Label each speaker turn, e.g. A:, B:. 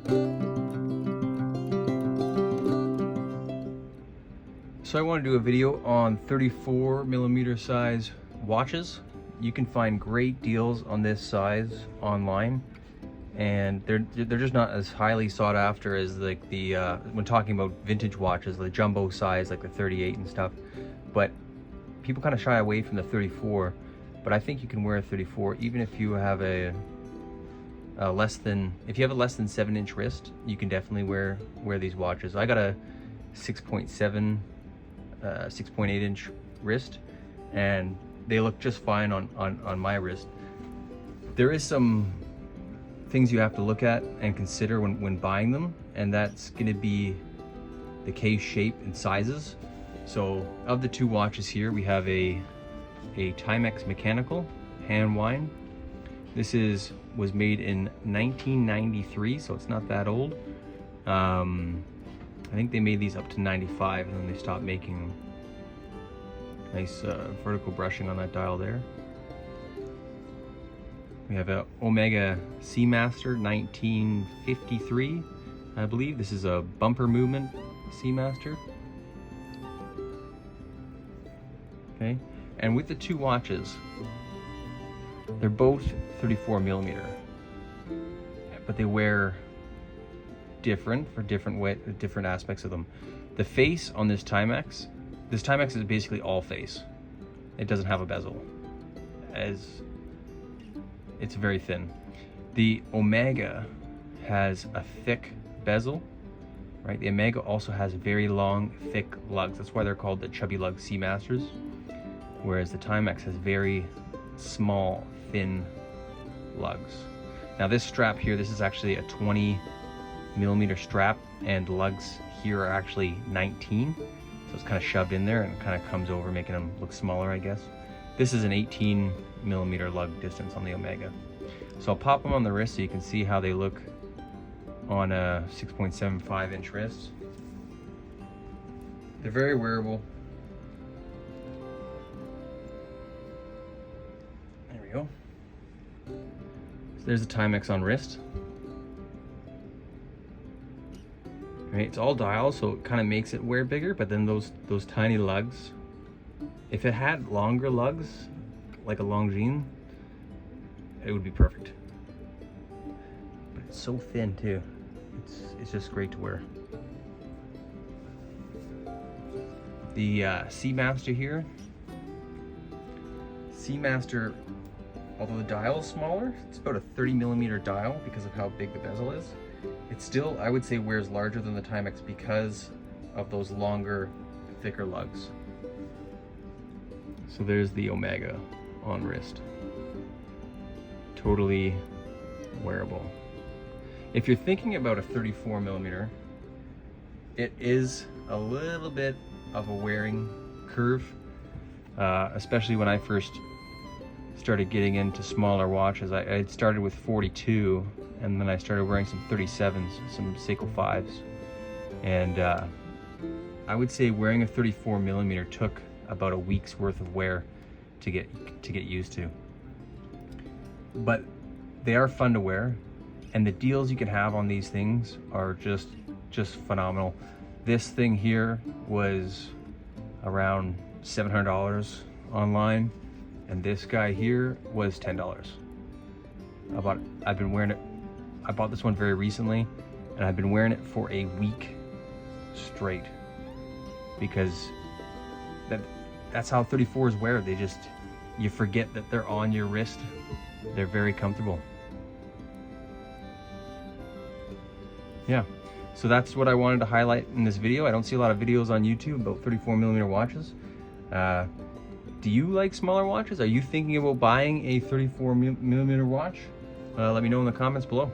A: So I want to do a video on 34mm size watches. You can find great deals on this size online, and they're just not as highly sought after as like the when talking about vintage watches, the jumbo size like the 38 and stuff. But people kind of shy away from the 34. But I think you can wear a 34 even if you have a less than 7-inch wrist. You can definitely wear these watches. I got a 6.7 6.8-inch wrist, and they look just fine on my wrist. There is some things you have to look at and consider when buying them, and that's going to be the case shape and sizes. So of the two watches here, we have a Timex Mechanical hand wind. This was made in 1993, so it's not that old. I think they made these up to 95 and then they stopped making them. Nice vertical brushing on that dial there. We have a Omega Seamaster 1953, I believe. This is a bumper movement Seamaster. Okay, and with the two watches, they're both 34mm, but they wear different for different aspects of them. The face on this Timex is basically all face. It doesn't have a bezel, as it's very thin. The Omega has a thick bezel, right? The Omega also has very long, thick lugs. That's why they're called the chubby lug Seamasters, whereas the Timex has very small, thin lugs. Now this strap here, this is actually a 20mm strap, and lugs here are actually 19, so it's kind of shoved in there and kind of comes over, making them look smaller, I guess. This is an 18mm lug distance on the Omega. So I'll pop them on the wrist so you can see how they look on a 6.75-inch wrist. They're very wearable. There we go. So there's the Timex on wrist. Right, it's all dials, so it kind of makes it wear bigger, but then those tiny lugs, if it had longer lugs, like a Longines, it would be perfect. But it's so thin too. It's just great to wear. The Seamaster here. Seamaster, although the dial is smaller, it's about a 30mm dial because of how big the bezel is. It still, I would say, wears larger than the Timex because of those longer, thicker lugs. So there's the Omega on wrist. Totally wearable. If you're thinking about a 34mm, it is a little bit of a wearing curve, especially when I first started getting into smaller watches. I started with 42, and then I started wearing some 37s, some Seiko 5s, and I would say wearing a 34mm took about a week's worth of wear to get used to. But they are fun to wear, and the deals you can have on these things are just phenomenal. This thing here was around $700 online, and this guy here was $10. I've been wearing it. I bought this one very recently, and I've been wearing it for a week straight because that's how 34s wear. You forget that they're on your wrist. They're very comfortable. Yeah, so that's what I wanted to highlight in this video. I don't see a lot of videos on YouTube about 34mm watches. Do you like smaller watches? Are you thinking about buying a 34mm watch? Let me know in the comments below.